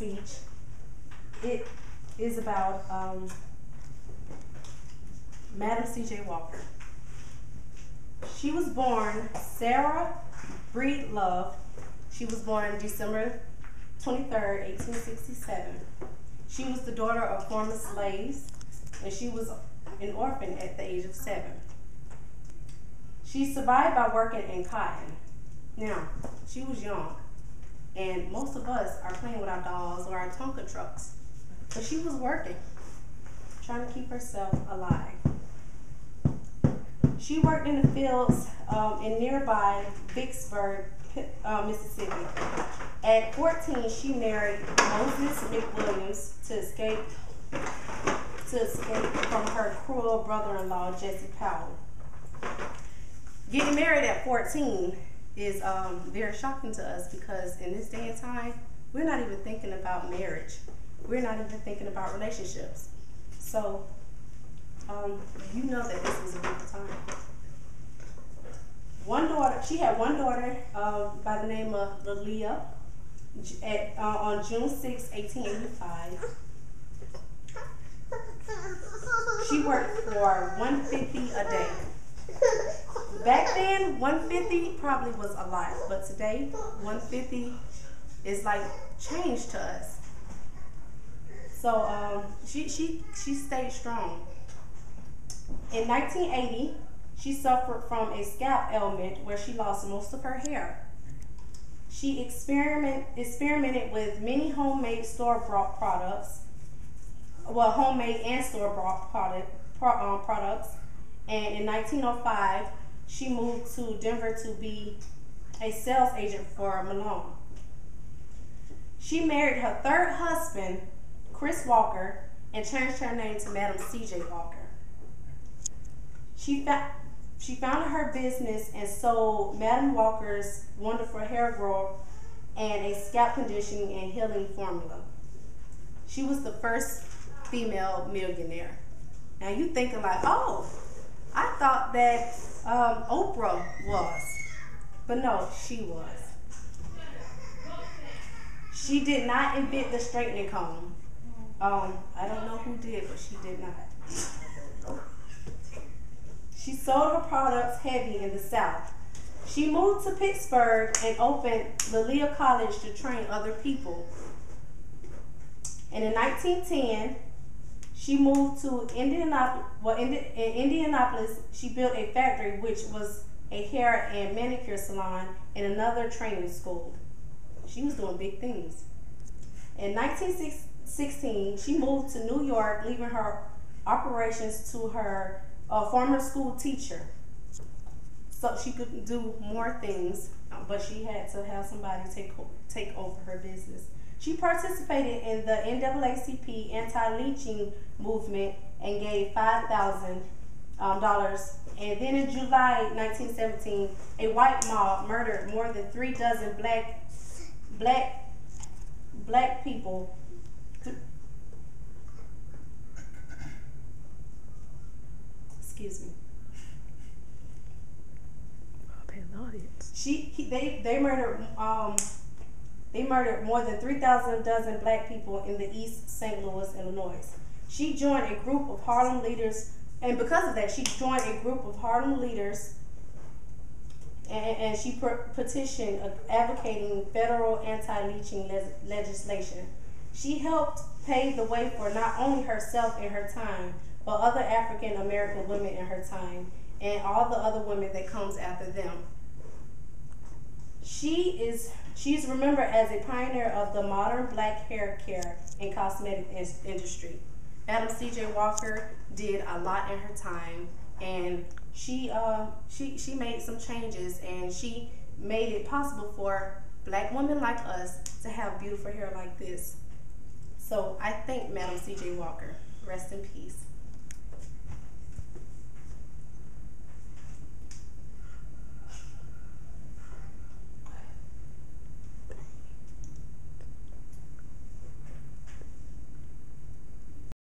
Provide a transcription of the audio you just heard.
speech. It is about Madam C.J. Walker. She was born Sarah Breedlove. She was born December 23rd, 1867. She was the daughter of former slaves, and she was an orphan at the age of 7. She survived by working in cotton. Now, she was young, and most of us are playing with our dolls or our Tonka trucks. But she was working, trying to keep herself alive. She worked in the fields in nearby Vicksburg, Mississippi. At 14, she married Moses McWilliams to escape from her cruel brother-in-law, Jesse Powell. Getting married at 14 is very shocking to us because in this day and time, we're not even thinking about marriage. We're not even thinking about relationships. So, you know that this was a beautiful time. She had one daughter by the name of Leah on June 6, 1885. She worked for $150 a day. Back then, $150 probably was a lot, but today, $150 is like change to us. So she stayed strong. In 1980, she suffered from a scalp ailment where she lost most of her hair. She experimented with many homemade store-bought products, well, homemade and store-bought products. And in 1905, she moved to Denver to be a sales agent for Malone. She married her third husband, Chris Walker, and changed her name to Madam C.J. Walker. She founded her business and sold Madam Walker's wonderful hair growth and a scalp conditioning and healing formula. She was the first female millionaire. Now you thinking like, oh, I thought that Oprah was, but no, she was. She did not invent the straightening comb. I don't know who did, but she did not. She sold her products heavy in the South. She moved to Pittsburgh and opened Leah College to train other people. And in 1910, she moved to Indianapolis. Well, in Indianapolis, she built a factory, which was a hair and manicure salon and another training school. She was doing big things. In 1916, she moved to New York, leaving her operations to her former school teacher. So she could do more things, but she had to have somebody take over her business. She participated in the NAACP anti-lynching movement and gave $5,000. And then in July 1917, a white mob murdered more than 3 dozen black people. Excuse me. They murdered more than 3,000 dozen black people in the East St. Louis, Illinois. She joined a group of Harlem leaders, and because of that, she joined a group of Harlem leaders, and she petitioned advocating federal anti-lynching legislation. She helped pave the way for not only herself in her time, but other African American women in her time, and all the other women that comes after them. She's remembered as a pioneer of the modern black hair care and cosmetic industry. Madam C.J. Walker did a lot in her time, and she made some changes, and she made it possible for black women like us to have beautiful hair like this. So I thank Madam C.J. Walker. Rest in peace.